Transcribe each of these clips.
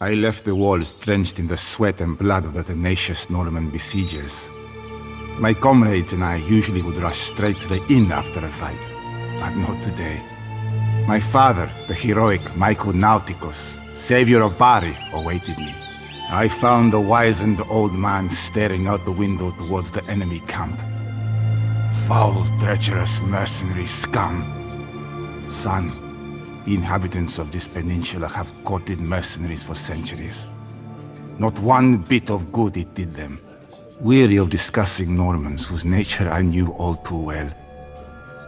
I left the walls drenched in the sweat and blood of the tenacious Norman besiegers. My comrades and I usually would rush straight to the inn after a fight, but not today. My father, the heroic Nauticus, savior of Bari, awaited me. I found the wizened old man staring out the window towards the enemy camp. Foul, treacherous mercenary scum. Son, the inhabitants of this peninsula have courted mercenaries for centuries. Not one bit of good it did them. Weary of discussing Normans whose nature I knew all too well,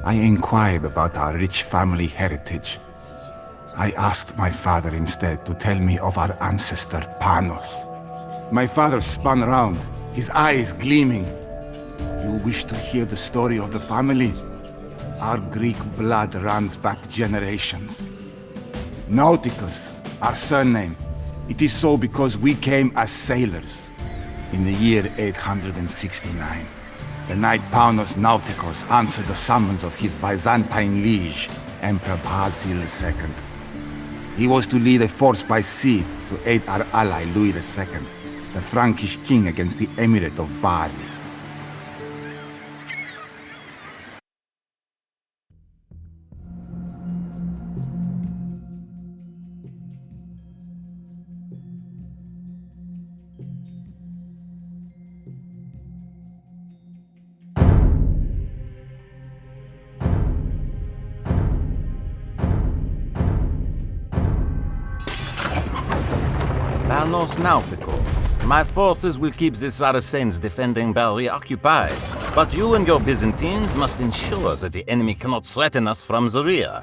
I inquired about our rich family heritage. I asked my father instead to tell me of our ancestor Panos. My father spun around, his eyes gleaming. You wish to hear the story of the family? Our Greek blood runs back generations. Nauticus, our surname. It is so because we came as sailors. In the year 869, the knight Panos Nauticus answered the summons of his Byzantine liege, Emperor Basil II. He was to lead a force by sea to aid our ally Louis II, the Frankish king against the Emirate of Bari. Panos Nauticus. My forces will keep the Saracens defending Bari occupied, but you and your Byzantines must ensure that the enemy cannot threaten us from the rear.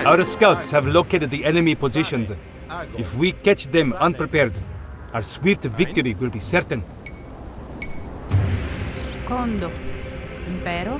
Our scouts have located the enemy positions. If we catch them unprepared, our swift victory will be certain. Condo. Impero.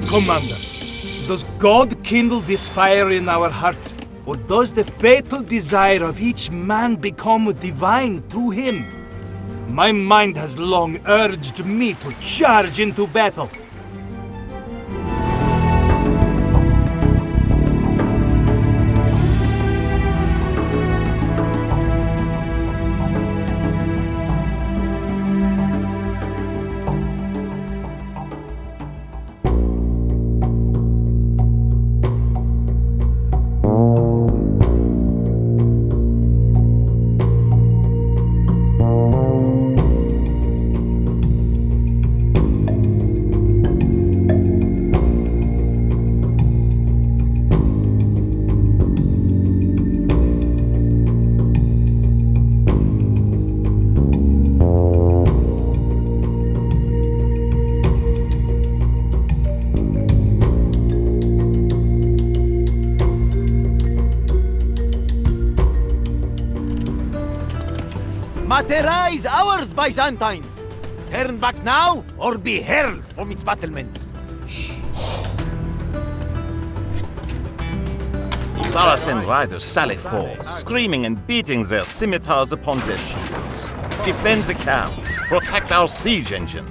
Commander, does God kindle this fire in our hearts, or does the fatal desire of each man become divine through him? My mind has long urged me to charge into battle. Matera is ours, Byzantines! Turn back now, or be hurled from its battlements! Saracen riders sally forth, screaming and beating their scimitars upon their shields. Defend the camp, protect our siege engines.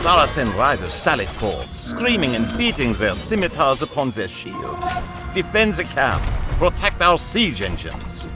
Saracen riders sally forth, screaming and beating their scimitars upon their shields. Defend the camp, protect our siege engines.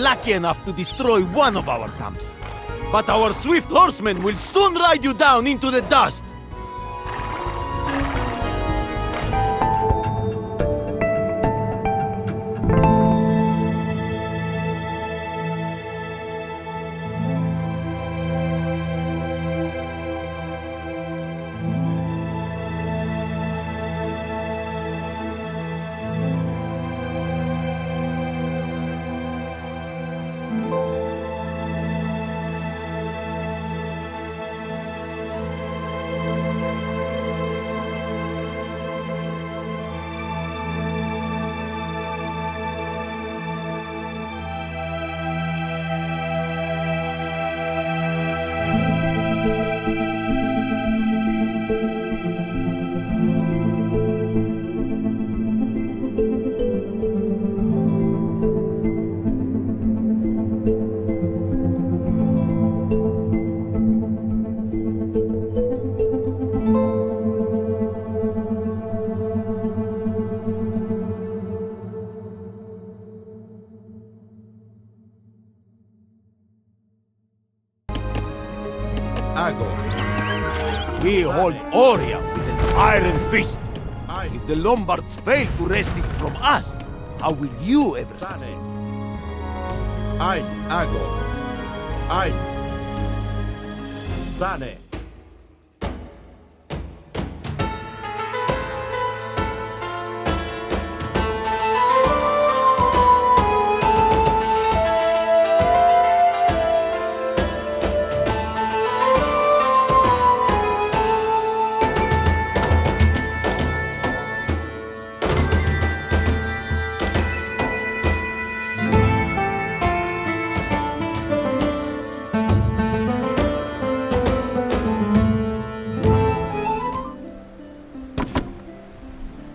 lucky enough to destroy one of our camps. But our swift horsemen will soon ride you down into the dust! We hold Oria with an iron fist. If the Lombards fail to wrest it from us, how will you ever succeed? Ein Ago. Ein. Sane.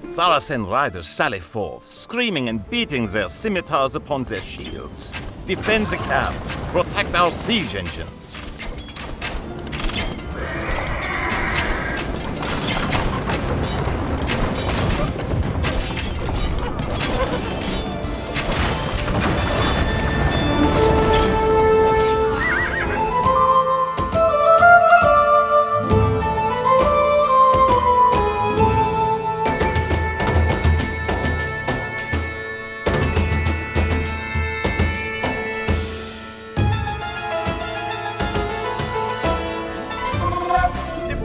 Saracen riders sally forth, screaming and beating their scimitars upon their shields. Defend the camp, protect our siege engines.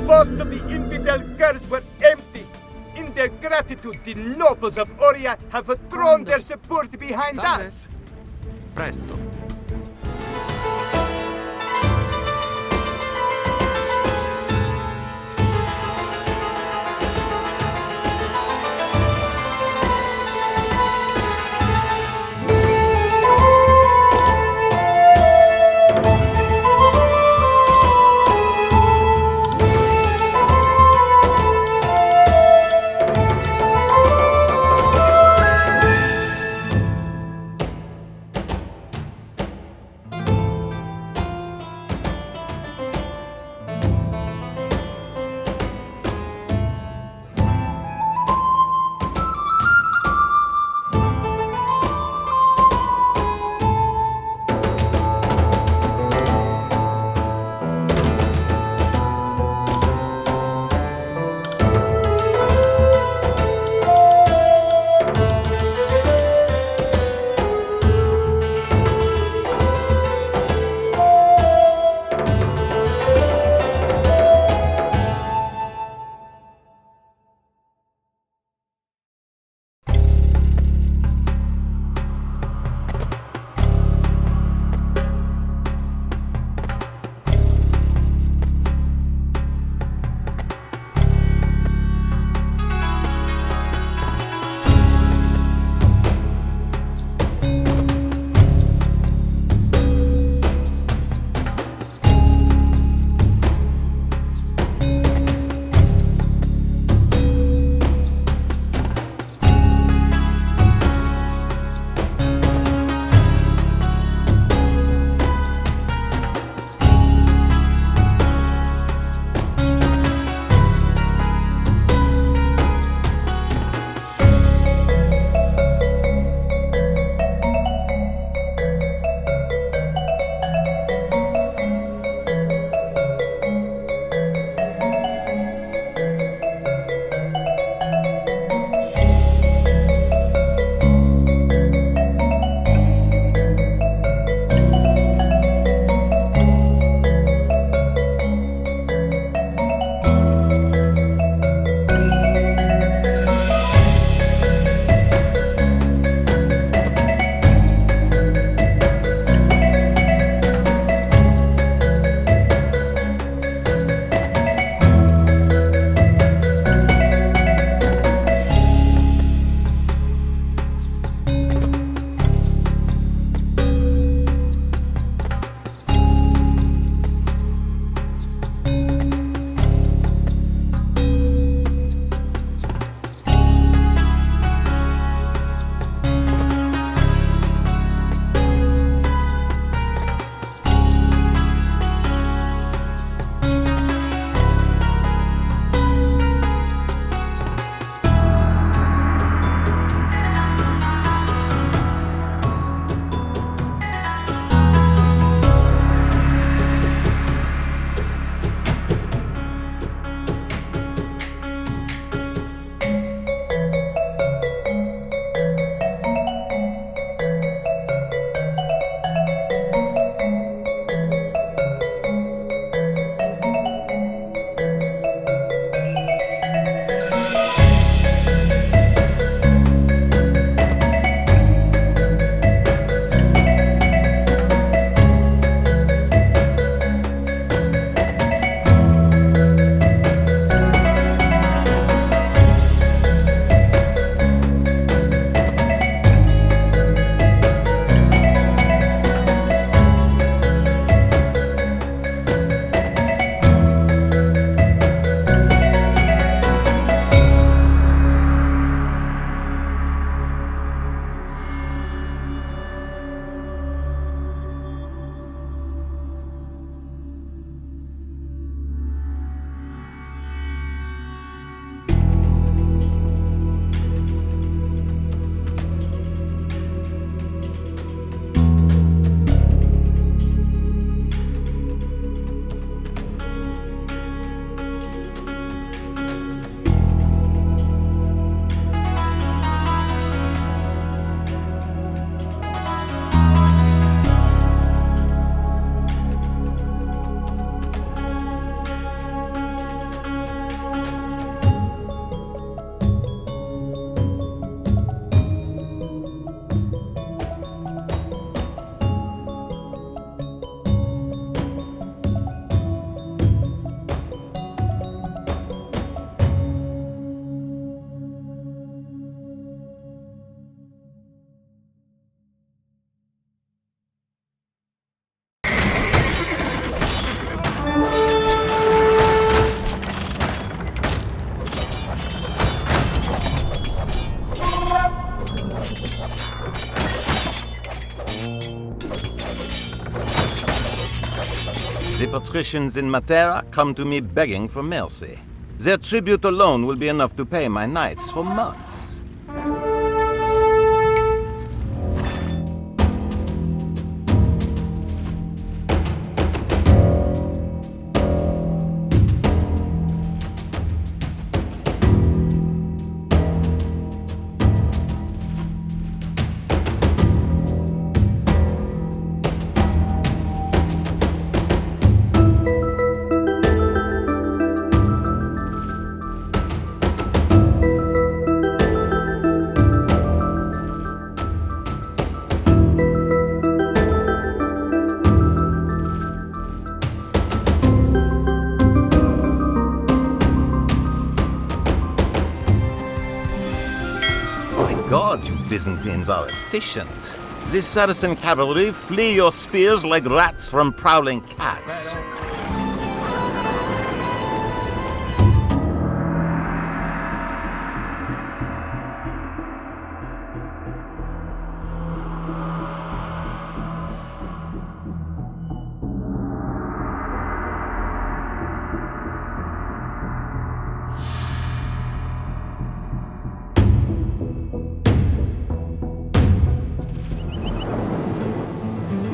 Most of the infidel girls were empty. In their gratitude, the nobles of Oria have thrown their support behind us. Presto. The patricians in Matera come to me begging for mercy. Their tribute alone will be enough to pay my knights for months. God, you Byzantines are efficient. The Saracen cavalry flee your spears like rats from prowling cats.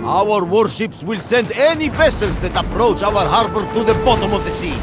Our warships will send any vessels that approach our harbor to the bottom of the sea.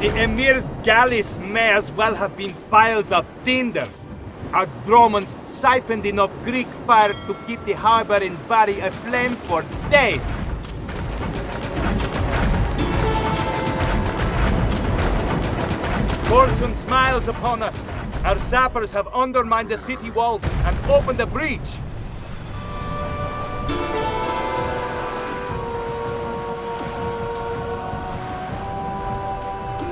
The Emir's galleys may as well have been piles of tinder. Our Dromans siphoned enough Greek fire to keep the harbor in Bari aflame for days. Fortune smiles upon us. Our zappers have undermined the city walls and opened a breach.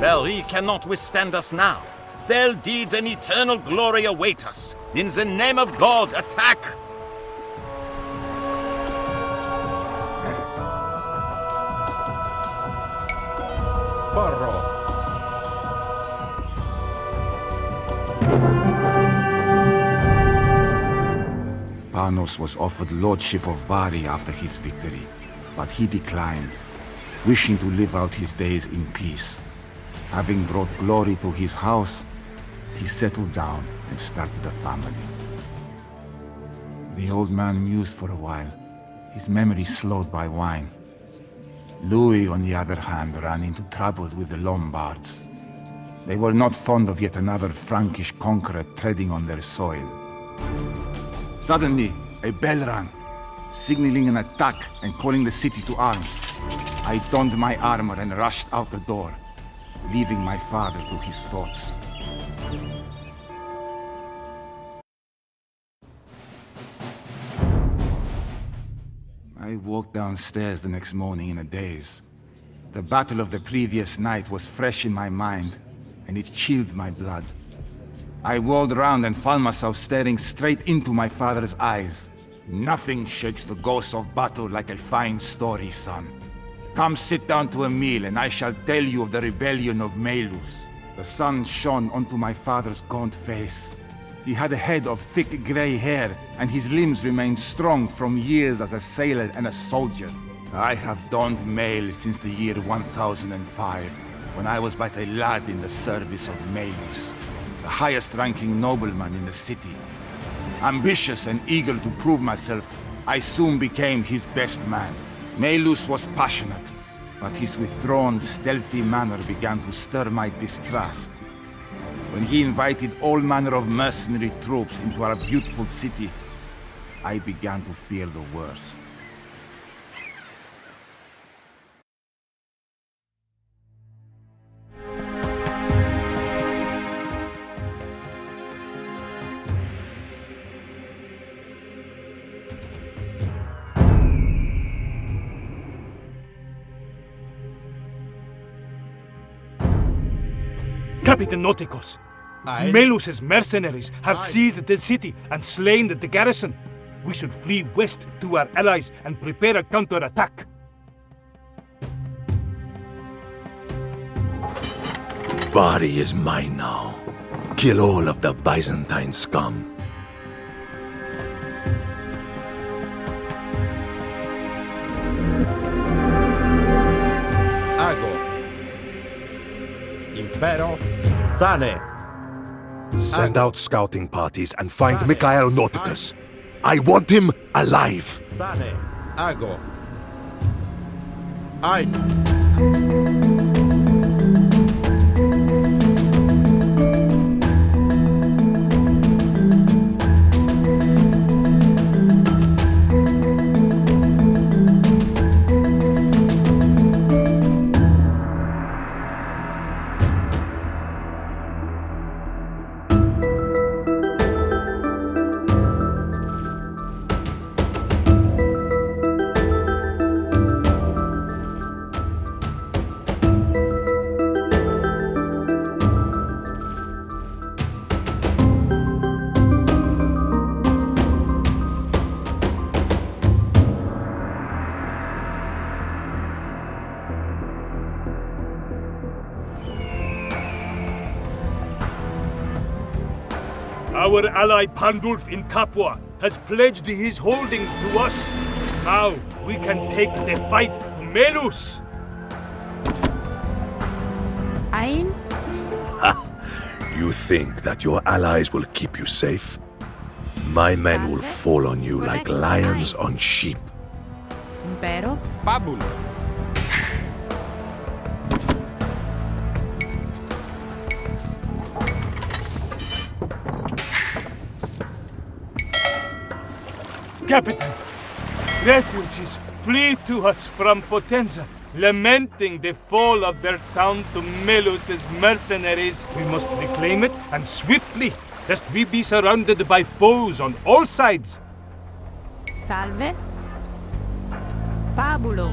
Bari cannot withstand us now. Fell deeds and eternal glory await us. In the name of God, attack! Barro. Panos was offered lordship of Bari after his victory, but he declined, wishing to live out his days in peace. Having brought glory to his house, he settled down and started a family. The old man mused for a while, his memory slowed by wine. Louis, on the other hand, ran into trouble with the Lombards. They were not fond of yet another Frankish conqueror treading on their soil. Suddenly, a bell rang, signaling an attack and calling the city to arms. I donned my armor and rushed out the door, leaving my father to his thoughts. I walked downstairs the next morning in a daze. The battle of the previous night was fresh in my mind, and it chilled my blood. I whirled around and found myself staring straight into my father's eyes. Nothing shakes the ghost of battle like a fine story, son. Come sit down to a meal, and I shall tell you of the rebellion of Melus. The sun shone onto my father's gaunt face. He had a head of thick grey hair, and his limbs remained strong from years as a sailor and a soldier. I have donned mail since the year 1005, when I was but a lad in the service of Melus, the highest-ranking nobleman in the city. Ambitious and eager to prove myself, I soon became his best man. Melus was passionate, but his withdrawn, stealthy manner began to stir my distrust. When he invited all manner of mercenary troops into our beautiful city, I began to fear the worst. Captain Nauticus, Melus's mercenaries have seized the city and slain the garrison. We should flee west to our allies and prepare a counterattack. Bari is mine now. Kill all of the Byzantine scum. Ago. Impero. Sane. Send out scouting parties and find Mikhail Nauticus. I want him alive. Sane. Ago. Ein. Our ally Pandulf in Capua has pledged his holdings to us. Now we can take the fight to Melus. Ein. You think that your allies will keep you safe? My men will fall on you like lions on sheep. Impero. Pabulo. Captain, refugees flee to us from Potenza, lamenting the fall of their town to Melus's mercenaries. We must reclaim it, and swiftly, lest we be surrounded by foes on all sides. Salve. Pabulo.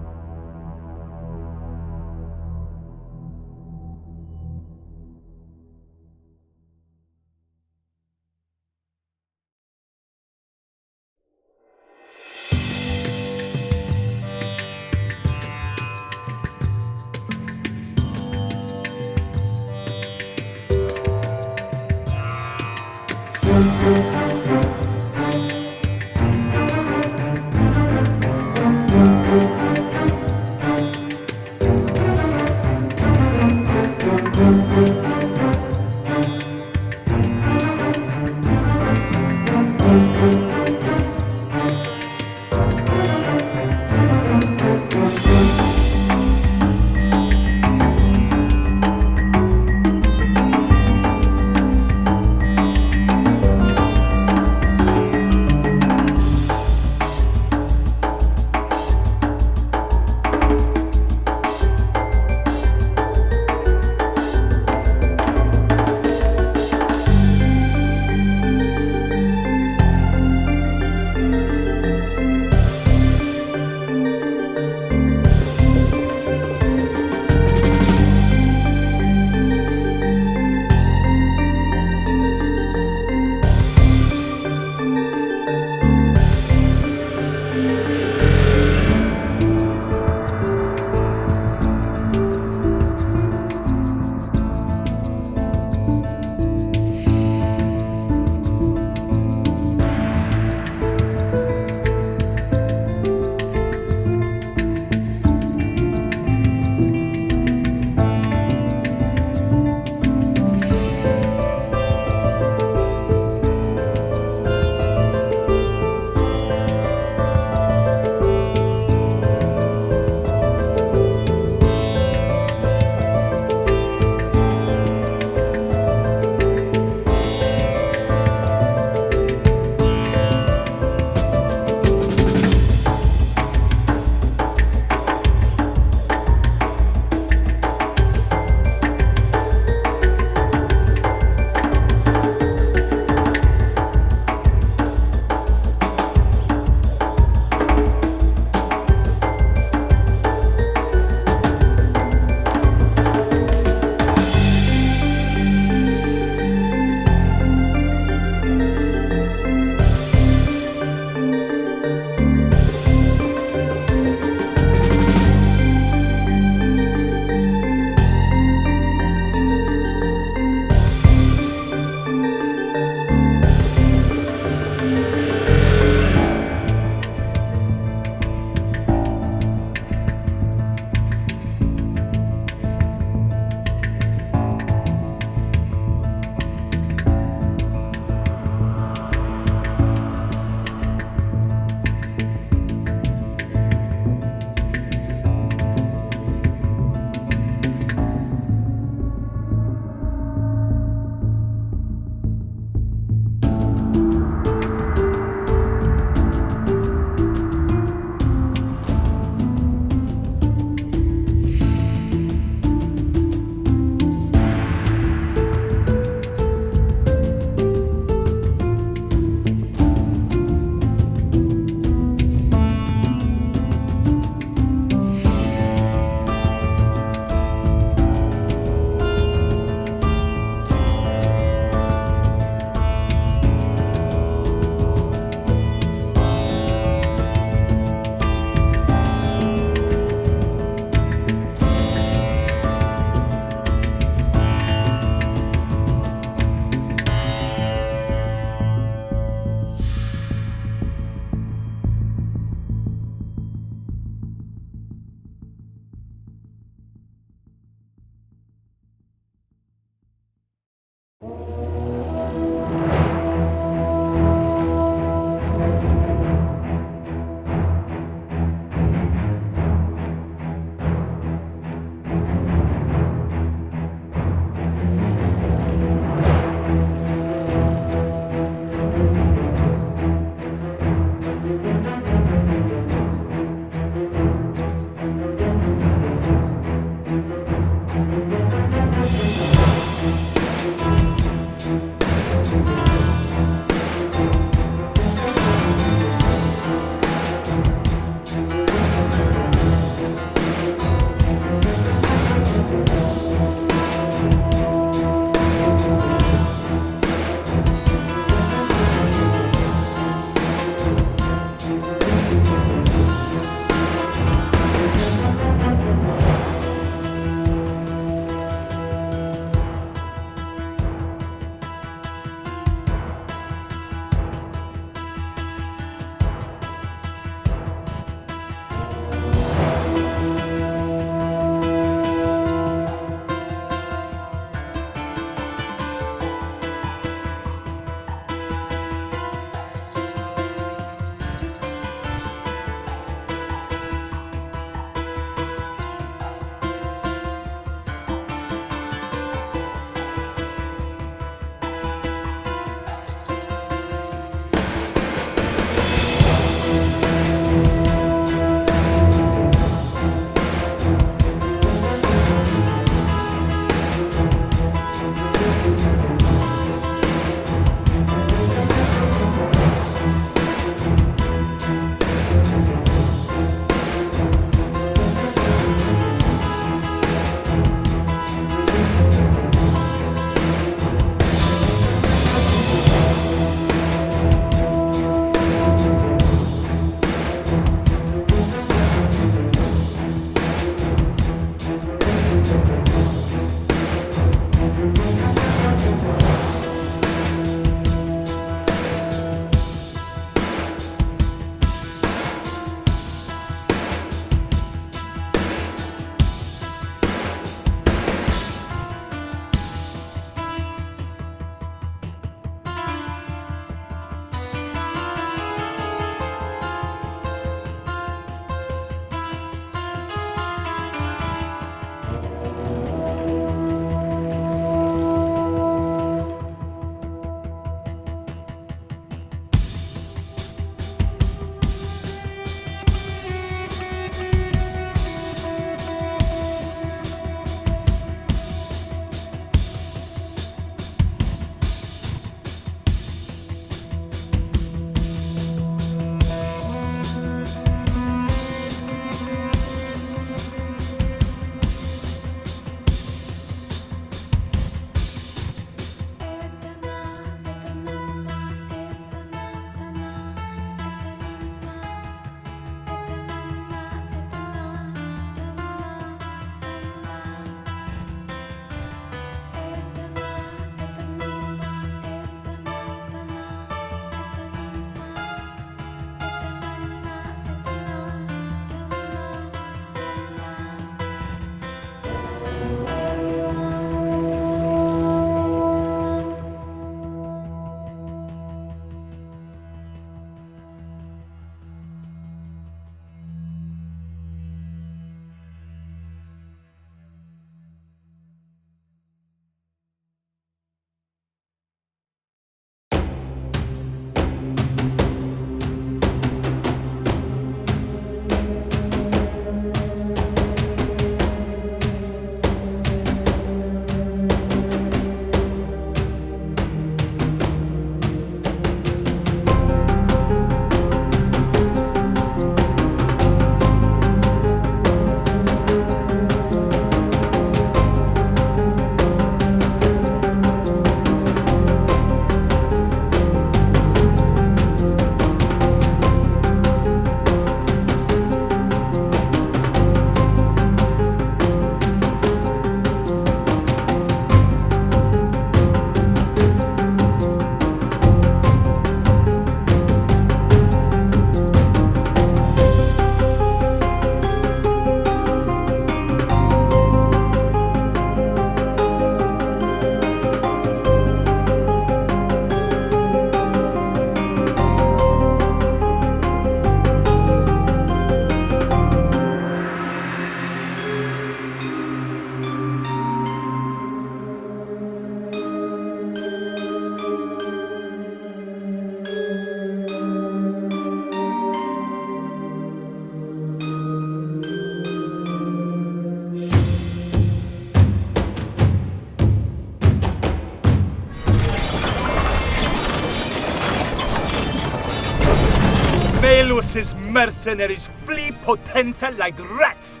Melus's mercenaries flee Potenza like rats.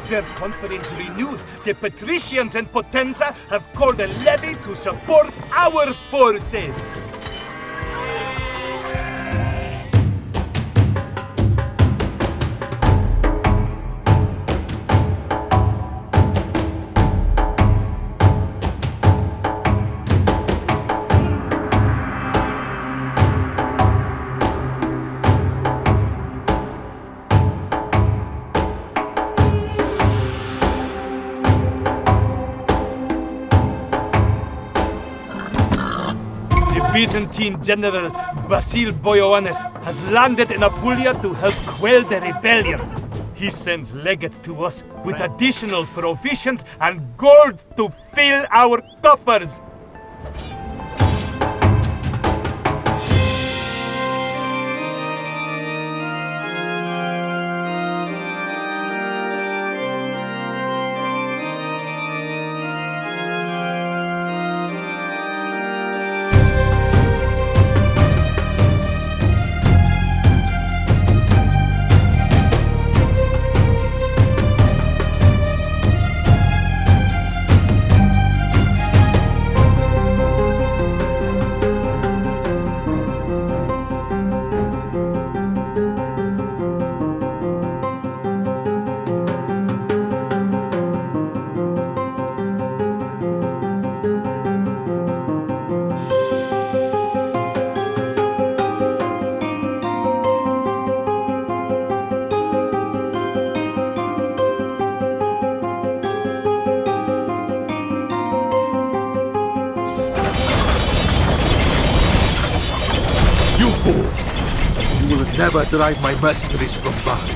Their confidence renewed, the patricians and Potenza have called a levy to support our forces. Byzantine general Basil Boioannes has landed in Apulia to help quell the rebellion. He sends legate to us with additional provisions and gold to fill our coffers. You fool! You will never drive my mercenaries from Bari.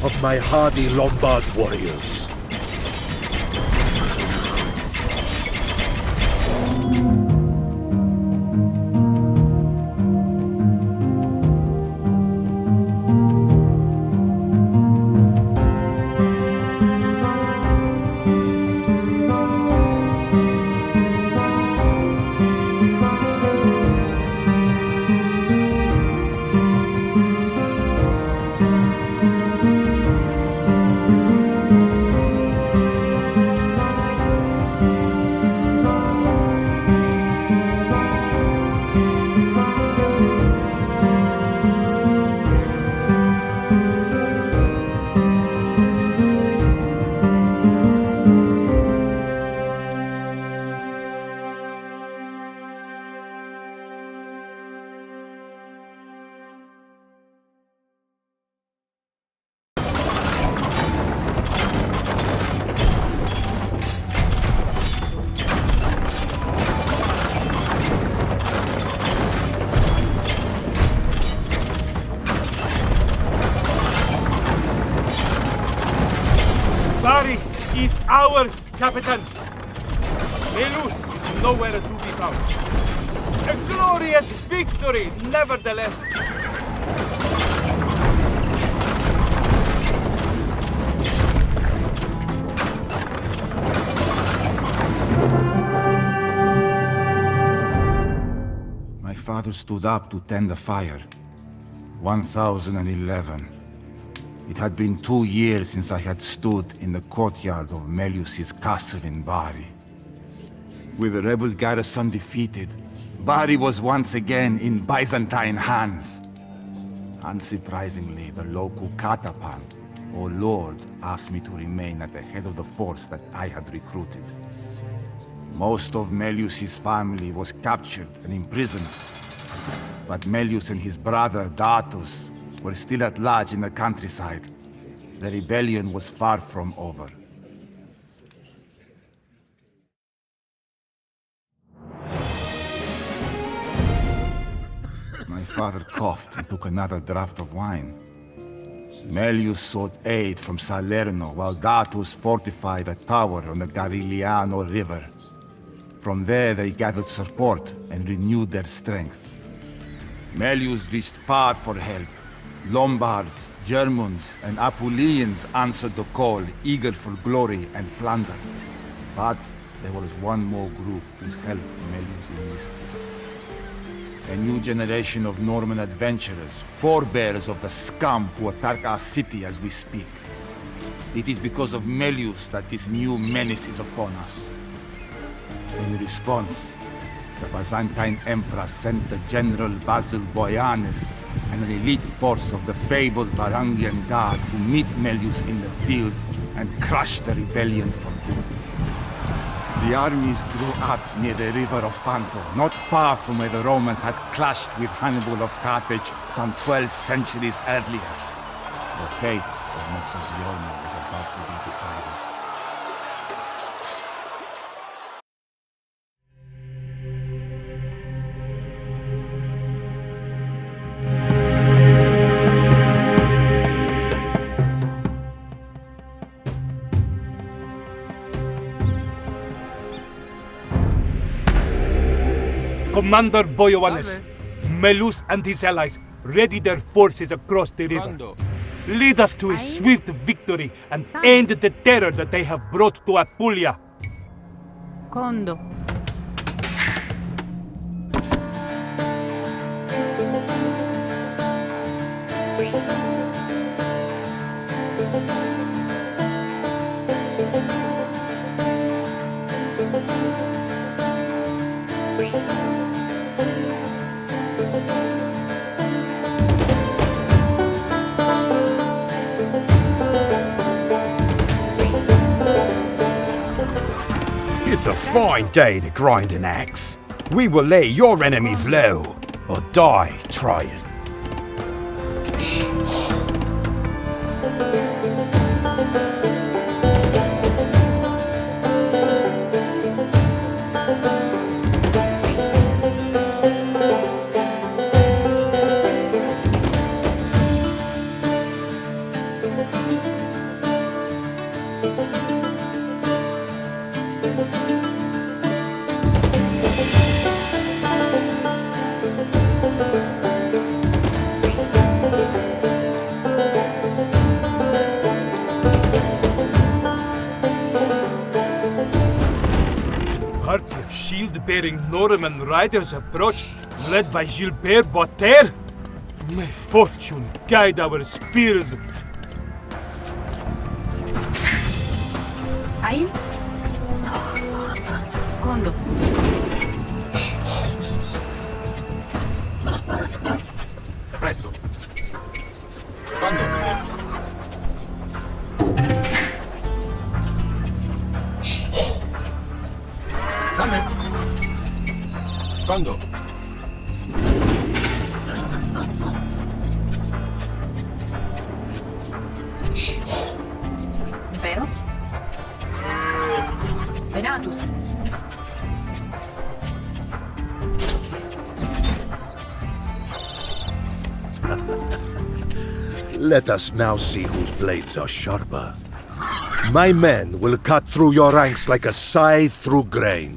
Of my hardy Lombard warriors. Bari is ours, Capitan. Melus is nowhere to be found. A glorious victory, nevertheless. My father stood up to tend the fire. 1011. It had been 2 years since I had stood in the courtyard of Melius's castle in Bari. With the rebel garrison defeated, Bari was once again in Byzantine hands. Unsurprisingly, the local Katapan, or Lord, asked me to remain at the head of the force that I had recruited. Most of Melius's family was captured and imprisoned, but Melius and his brother Datus were still at large in the countryside. The rebellion was far from over. father coughed and took another draught of wine. Melius sought aid from Salerno while Datus fortified a tower on the Garigliano River. From there they gathered support and renewed their strength. Melius reached far for help. Lombards, Germans, and Apulians answered the call, eager for glory and plunder. But there was one more group whose help Melius enlisted. A new generation of Norman adventurers, forebears of the scum who attack our city as we speak. It is because of Melius that this new menace is upon us. In response, the Byzantine Emperor sent the General Basil Boianus and an elite force of the fabled Varangian Guard to meet Melius in the field and crush the rebellion for good. The armies drew up near the river of Fanto, not far from where the Romans had clashed with Hannibal of Carthage some 12 centuries earlier. The fate of Mezzogiorno was about to be decided. Commander Boioannes, Melus and his allies ready their forces across the river. Lead us to a swift victory and end the terror that they have brought to Apulia. Condo. It's a fine day to grind an axe. We will lay your enemies low, or die trying. Party of shield-bearing Norman riders approach, led by Gilbert Botter. May fortune guide our spears. Ain. Condo. Presto. Quando? Salve. Quando? Vero? Venatus. Let us now see whose blades are sharper. My men will cut through your ranks like a scythe through grain.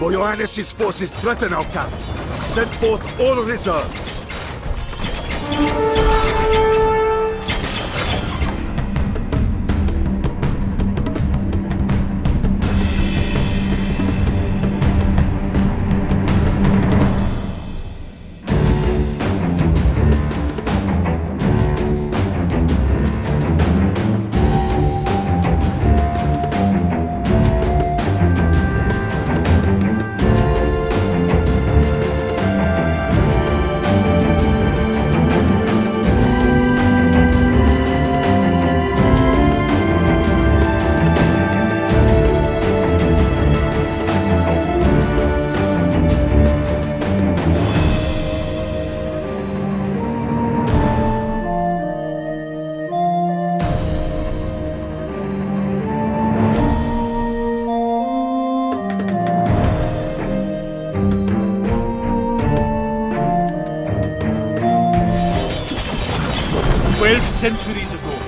Boioannis' forces threaten our camp. Send forth all reserves. Centuries ago,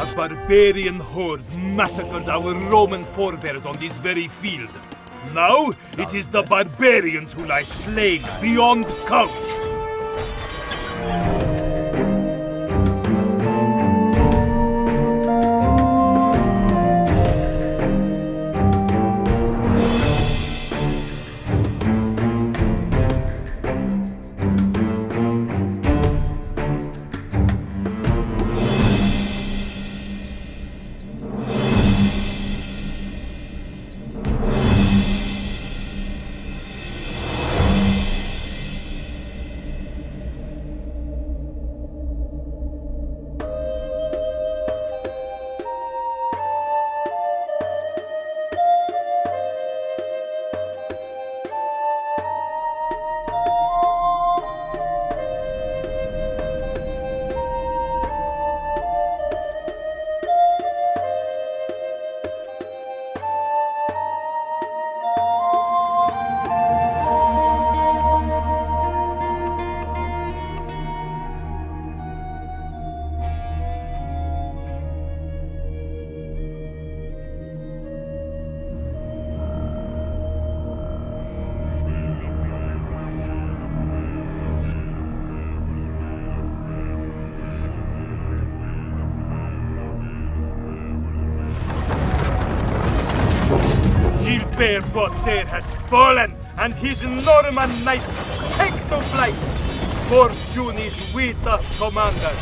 a barbarian horde massacred our Roman forebears on this very field. Now, it is the barbarians who lie slain beyond count. Gilbert Potter has fallen, and his Norman knights take to flight. Fortune is with us, Commander.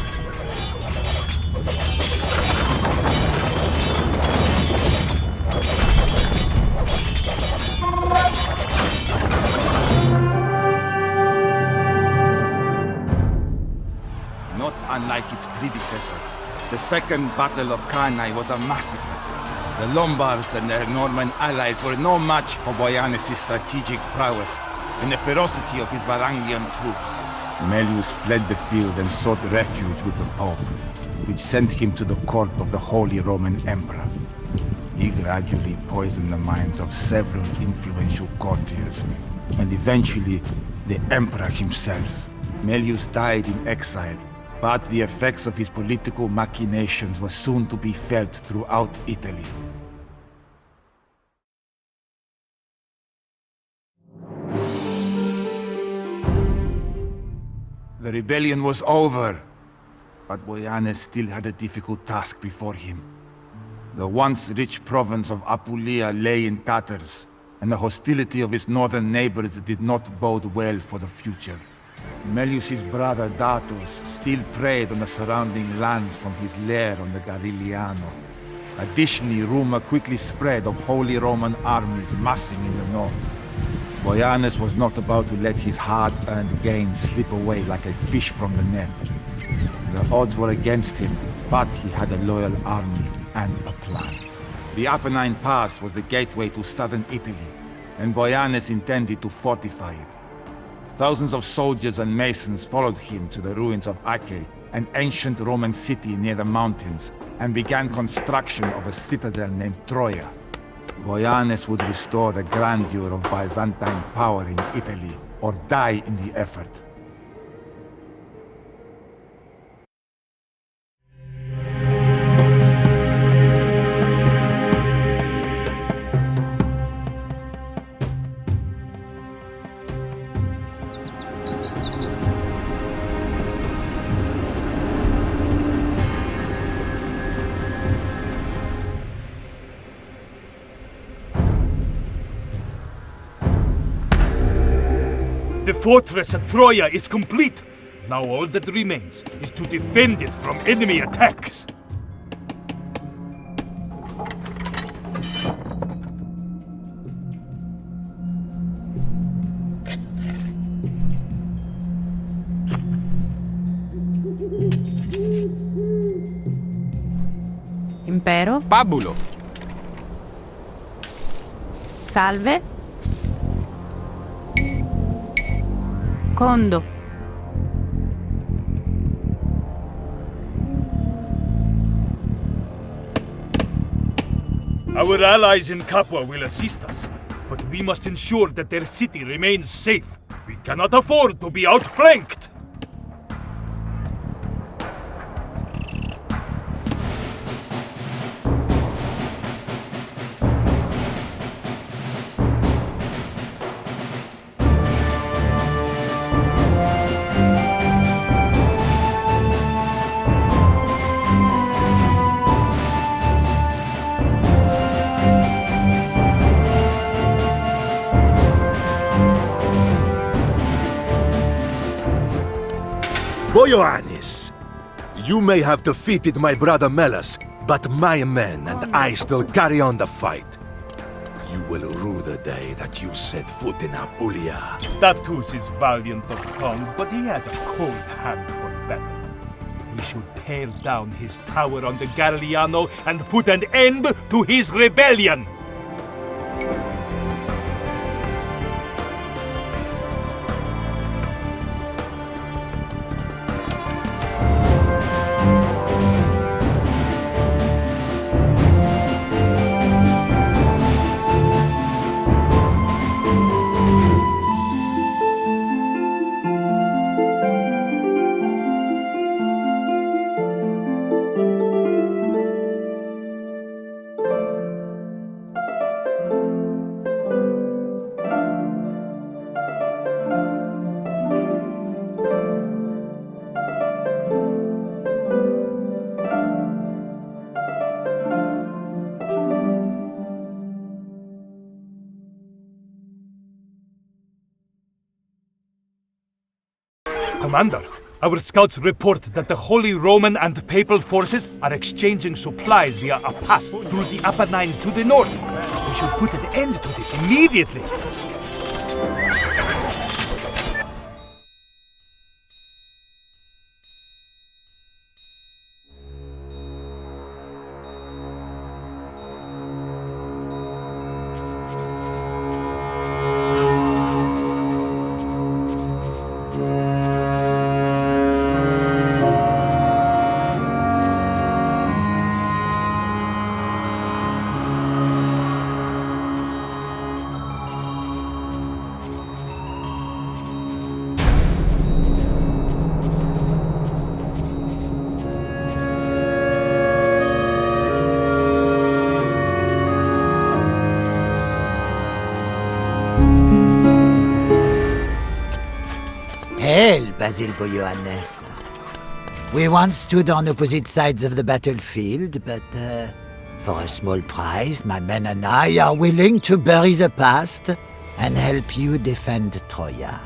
Not unlike its predecessor, the Second Battle of Cannae was a massacre. The Lombards and their Norman allies were no match for Boioannis' strategic prowess and the ferocity of his Varangian troops. Melius fled the field and sought refuge with the Pope, which sent him to the court of the Holy Roman Emperor. He gradually poisoned the minds of several influential courtiers, and eventually the Emperor himself. Melius died in exile, but the effects of his political machinations were soon to be felt throughout Italy. The rebellion was over, but Boioannis still had a difficult task before him. The once rich province of Apulia lay in tatters, and the hostility of its northern neighbors did not bode well for the future. Melius's brother Datus still preyed on the surrounding lands from his lair on the Garigliano. Additionally, rumor quickly spread of Holy Roman armies massing in the north. Boioannis was not about to let his hard-earned gains slip away like a fish from the net. The odds were against him, but he had a loyal army and a plan. The Apennine Pass was the gateway to southern Italy, and Boioannis intended to fortify it. Thousands of soldiers and masons followed him to the ruins of Acre, an ancient Roman city near the mountains, and began construction of a citadel named Troia. Boioannis would restore the grandeur of Byzantine power in Italy, or die in the effort. fortress at Troya is complete. Now all that remains is to defend it from enemy attacks. Impero. Pabulo. Salve. Condo. Our allies in Capua will assist us, but we must ensure that their city remains safe. We cannot afford to be outflanked. Boioannis, you may have defeated my brother Melas, but my men and I still carry on the fight. You will rue the day that you set foot in Apulia. Datus is valiant of tongue, but he has a cold hand for battle. We should tear down his tower on the Garigliano and put an end to his rebellion. Commander, our scouts report that the Holy Roman and Papal forces are exchanging supplies via a pass through the Apennines to the north. We should put an end to this immediately. Hail, Basil Boioannis. We once stood on opposite sides of the battlefield, but for a small price, my men and I are willing to bury the past and help you defend Troya.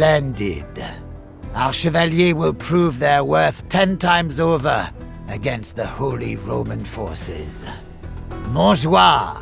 Splendid. Our chevaliers will prove their worth 10 times over against the Holy Roman forces. Montjoie!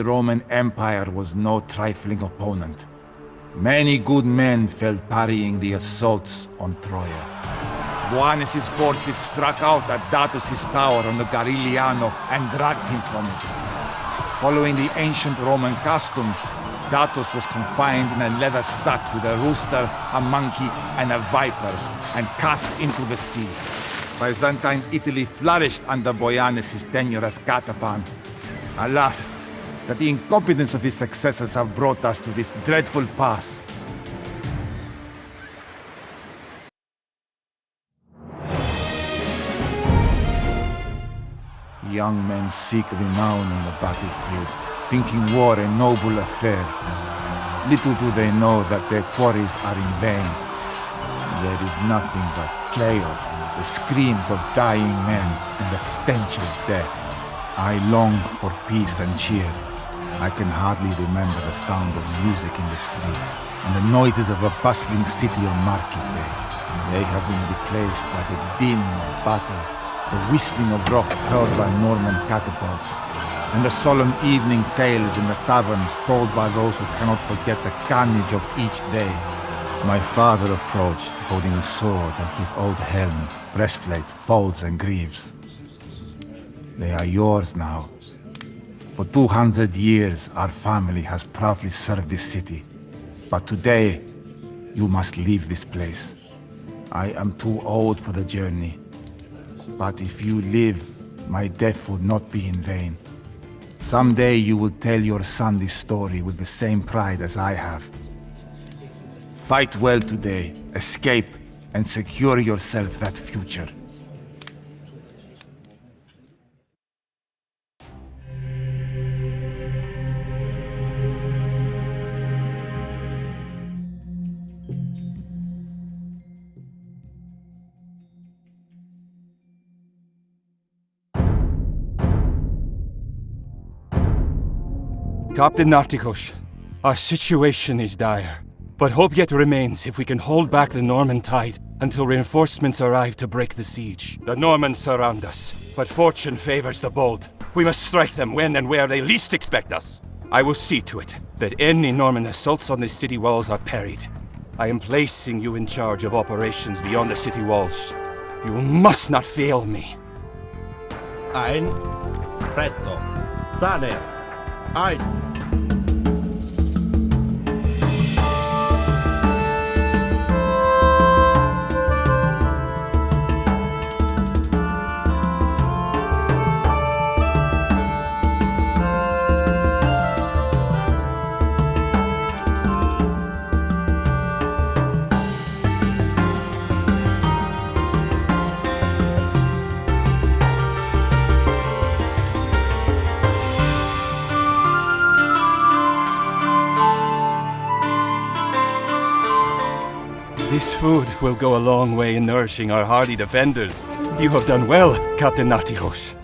Holy Roman Empire was no trifling opponent. Many good men fell parrying the assaults on Troia. Boanus' forces struck out at Datus' tower on the Garigliano and dragged him from it. Following the ancient Roman custom, Datus was confined in a leather sack with a rooster, a monkey, and a viper, and cast into the sea. Byzantine Italy flourished under Boianus' tenure as Catapan. Alas, that the incompetence of his successors have brought us to this dreadful pass. Young men seek renown on the battlefield, thinking war a noble affair. Little do they know that their quarries are in vain. There is nothing but chaos, the screams of dying men, and the stench of death. I long for peace and cheer. I can hardly remember the sound of music in the streets, and the noises of a bustling city on market day. They have been replaced by the din of battle, the whistling of rocks hurled by Norman catapults, and the solemn evening tales in the taverns told by those who cannot forget the carnage of each day. My father approached, holding a sword and his old helm, breastplate, folds, and greaves. They are yours now. For 200 years, our family has proudly served this city. But today, you must leave this place. I am too old for the journey. But if you live, my death will not be in vain. Someday you will tell your son this story with the same pride as I have. Fight well today, escape, and secure yourself that future. Captain Nartikos, our situation is dire, but hope yet remains if we can hold back the Norman tide until reinforcements arrive to break the siege. The Normans surround us, but fortune favors the bold. We must strike them when and where they least expect us. I will see to it that any Norman assaults on the city walls are parried. I am placing you in charge of operations beyond the city walls. You must not fail me. Ein, presto, sane, ein. This food will go a long way in nourishing our hardy defenders. You have done well, Captain Nartikos.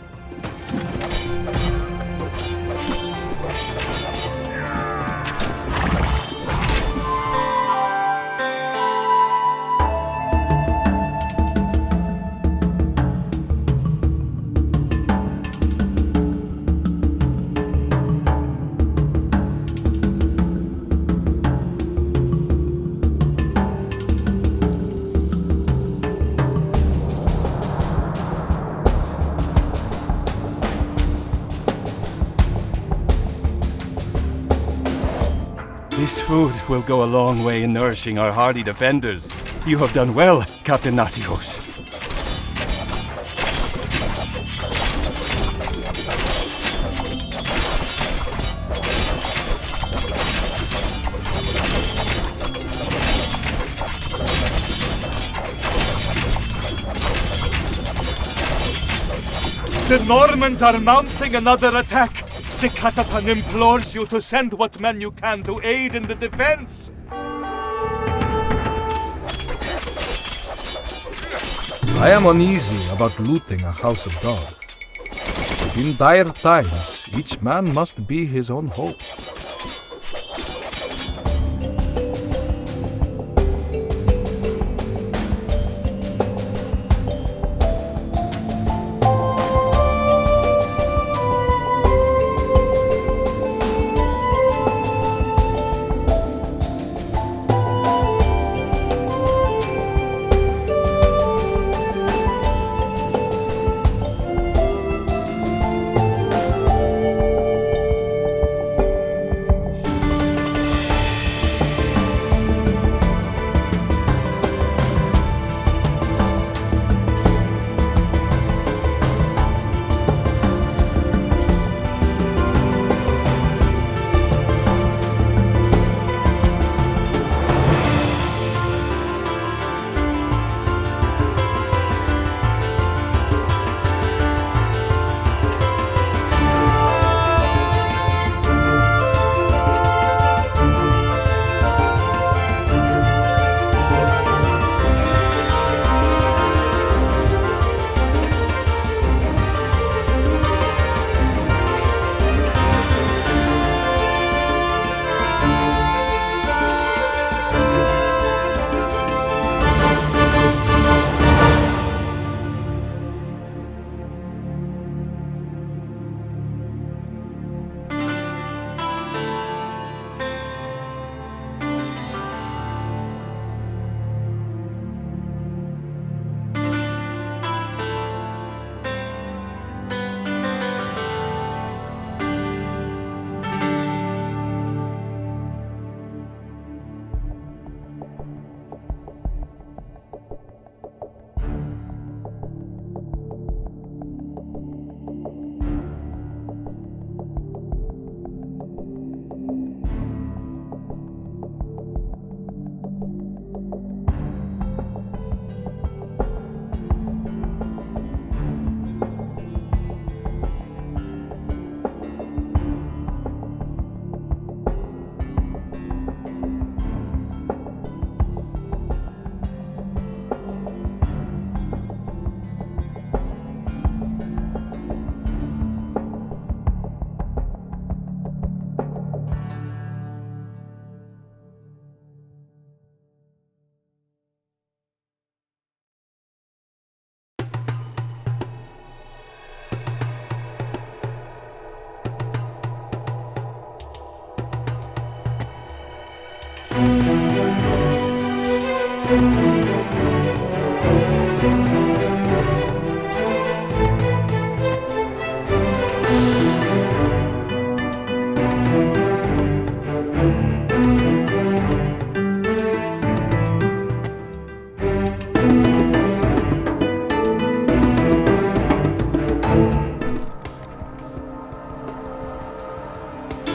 This food will go a long way in nourishing our hardy defenders. You have done well, Captain Nartikos. The Normans are mounting another attack. The Catapan implores you to send what men you can to aid in the defense. I am uneasy about looting a house of God. In dire times, each man must be his own hope.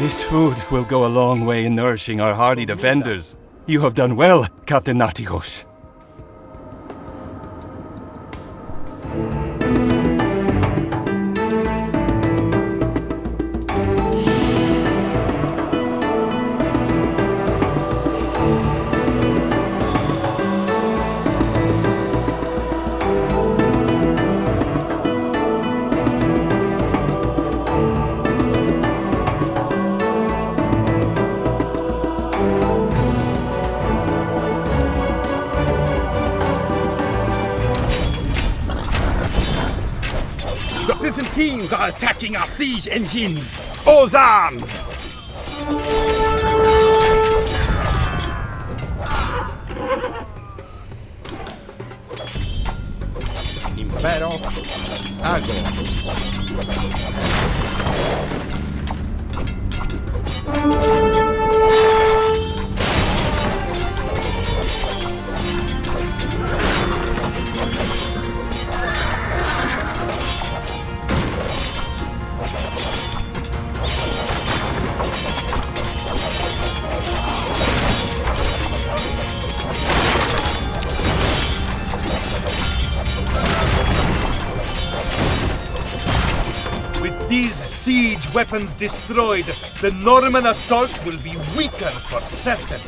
This food will go a long way in nourishing our hardy defenders. You have done well, Captain Natigos. The Byzantines are attacking our siege engines! All arms! Impero With these siege weapons destroyed, the Norman assaults will be weaker for certain.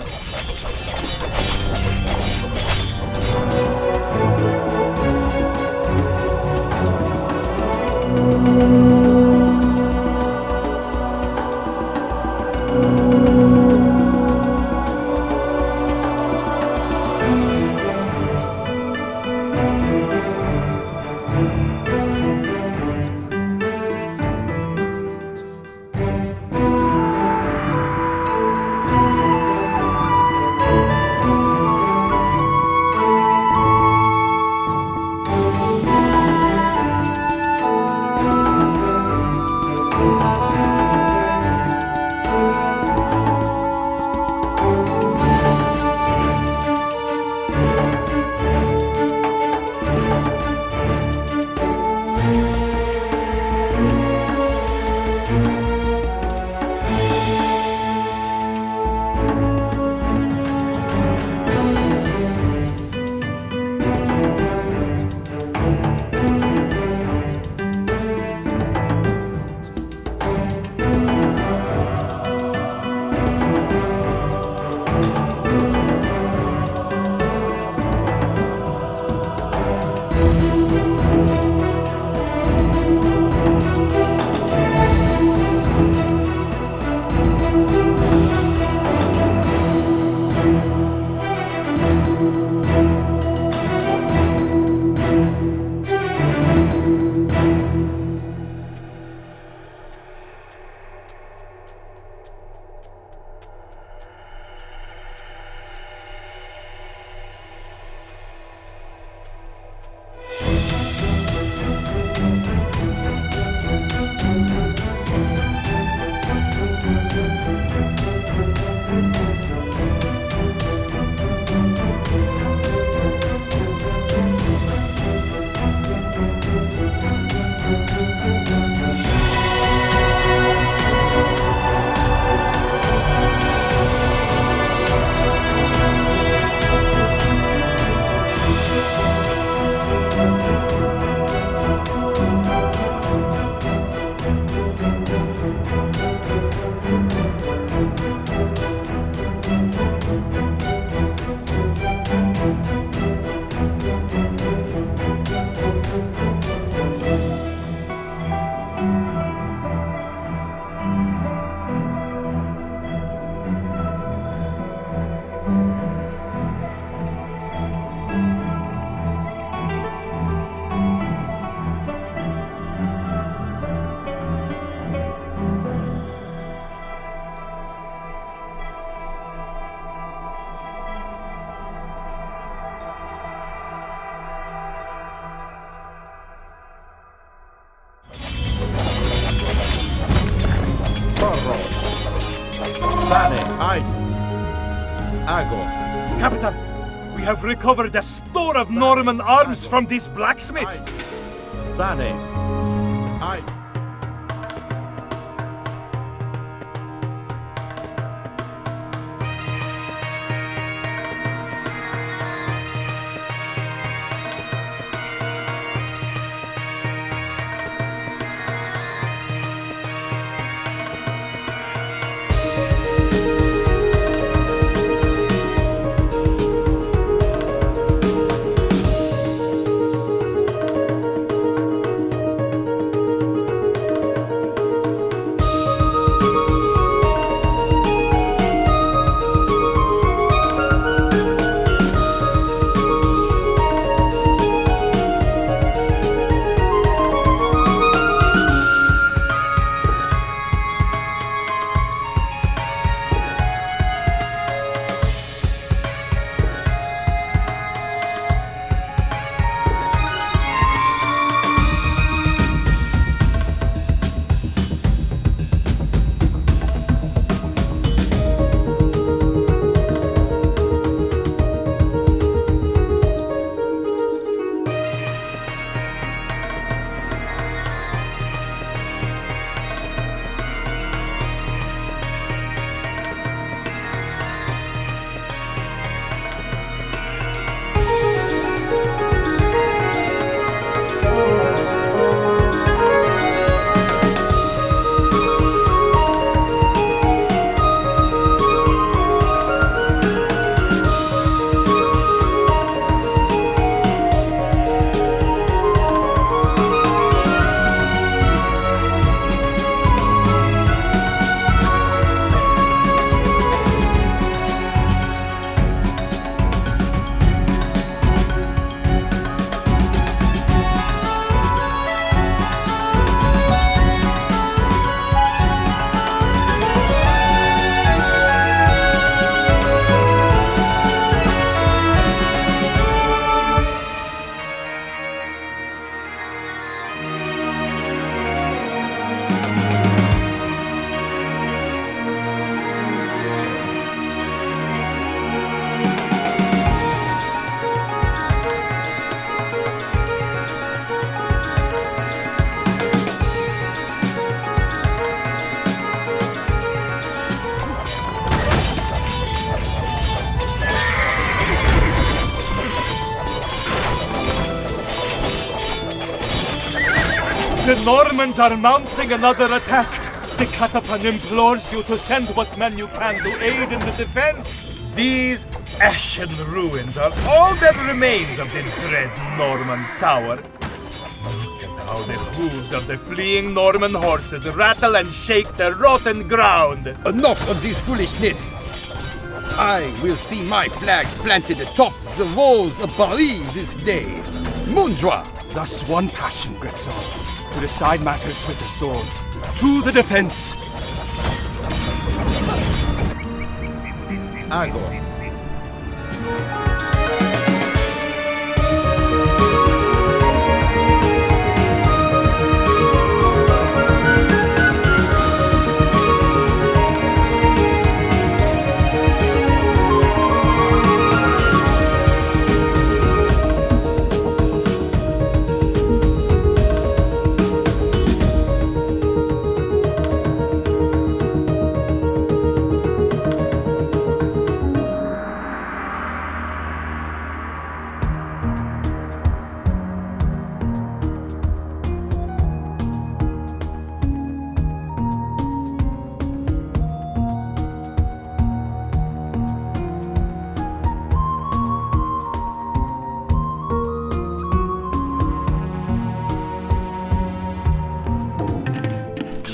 Agor. Captain, we have recovered a store of Norman arms from this blacksmith. Sane. I. The Normans are mounting another attack. The Catapan implores you to send what men you can to aid in the defense. These ashen ruins are all that remains of the dread Norman tower. Look at how the hooves of the fleeing Norman horses rattle and shake the rotten ground. Enough of this foolishness. I will see my flag planted atop the walls of Bari this day. Mundra! Thus one passion grips all, to decide matters with the sword. To the defense! Agor.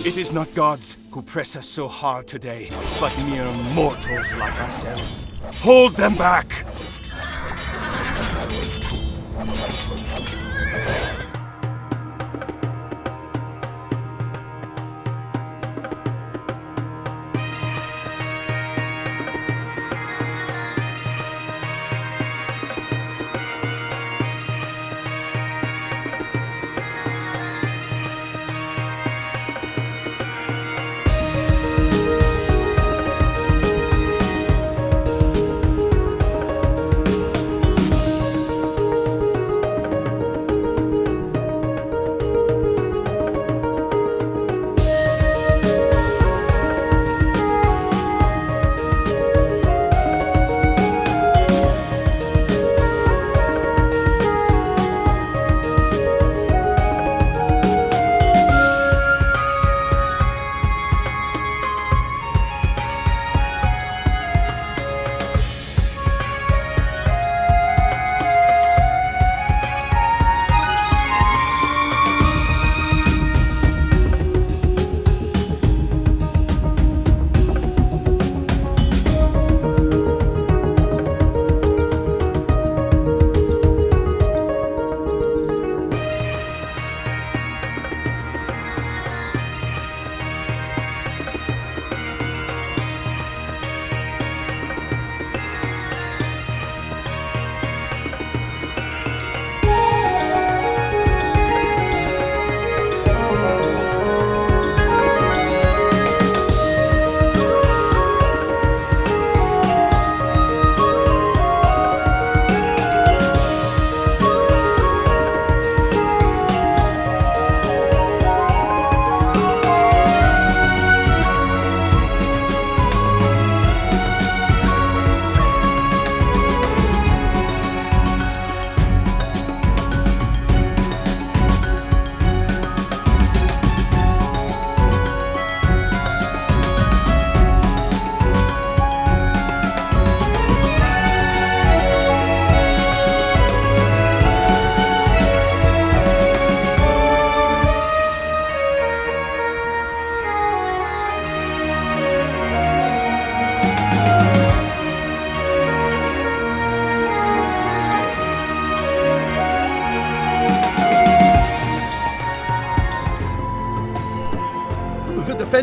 It is not gods who press us so hard today, but mere mortals like ourselves. Hold them back!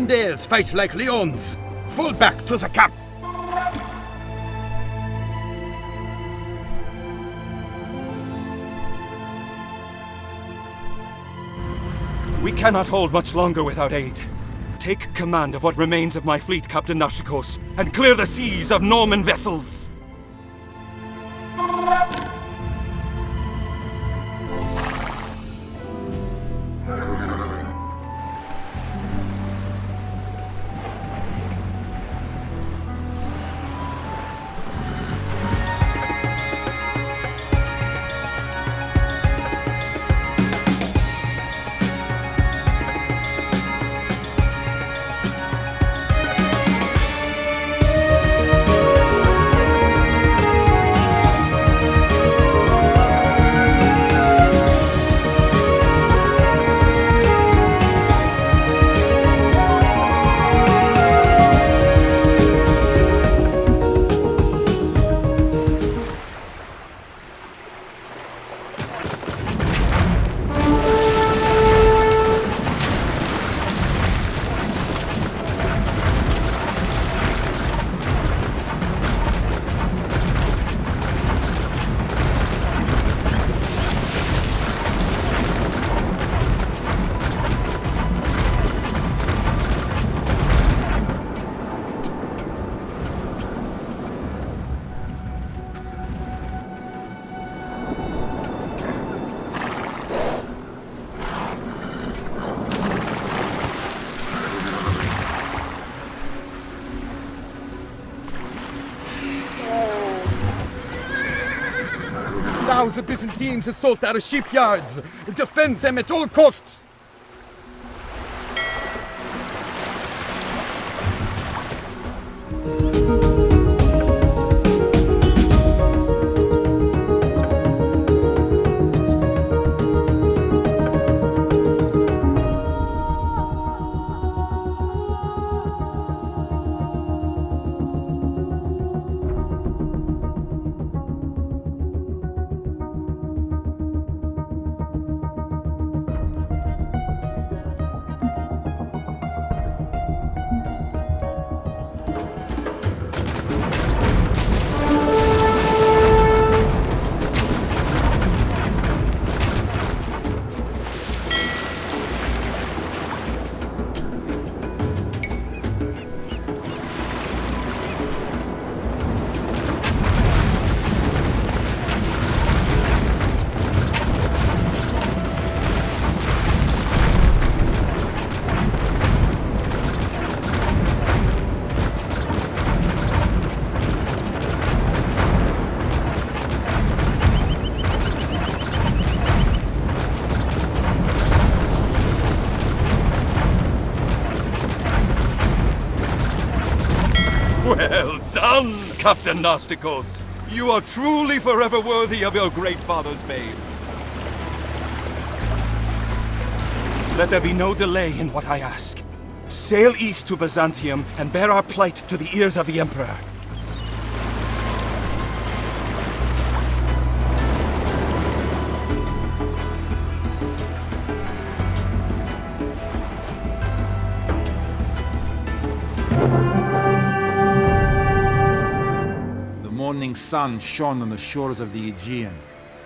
Burgundians fight like lions! Fall back to the camp! We cannot hold much longer without aid. Take command of what remains of my fleet, Captain Nashikos, and clear the seas of Norman vessels! Now the Byzantines assault our shipyards! Defend them at all costs! Well done, Captain Nastikos! You are truly forever worthy of your great father's fame. Let there be no delay in what I ask. Sail east to Byzantium and bear our plight to the ears of the Emperor. The morning sun shone on the shores of the Aegean.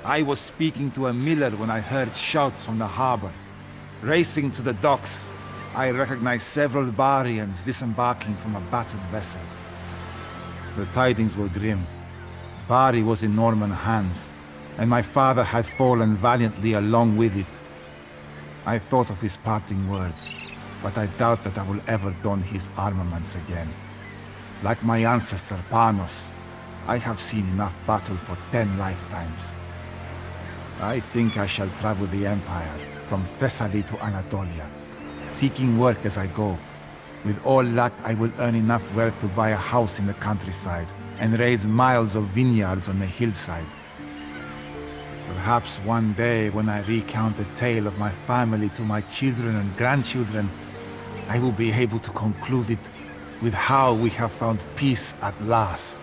I was speaking to a miller when I heard shouts from the harbor. Racing to the docks, I recognized several Barians disembarking from a battered vessel. The tidings were grim. Bari was in Norman hands, and my father had fallen valiantly along with it. I thought of his parting words, but I doubt that I will ever don his armaments again. Like my ancestor Panos, I have seen enough battle for 10 lifetimes. I think I shall travel the Empire, from Thessaly to Anatolia, seeking work as I go. With all luck, I will earn enough wealth to buy a house in the countryside, and raise miles of vineyards on the hillside. Perhaps one day, when I recount the tale of my family to my children and grandchildren, I will be able to conclude it with how we have found peace at last.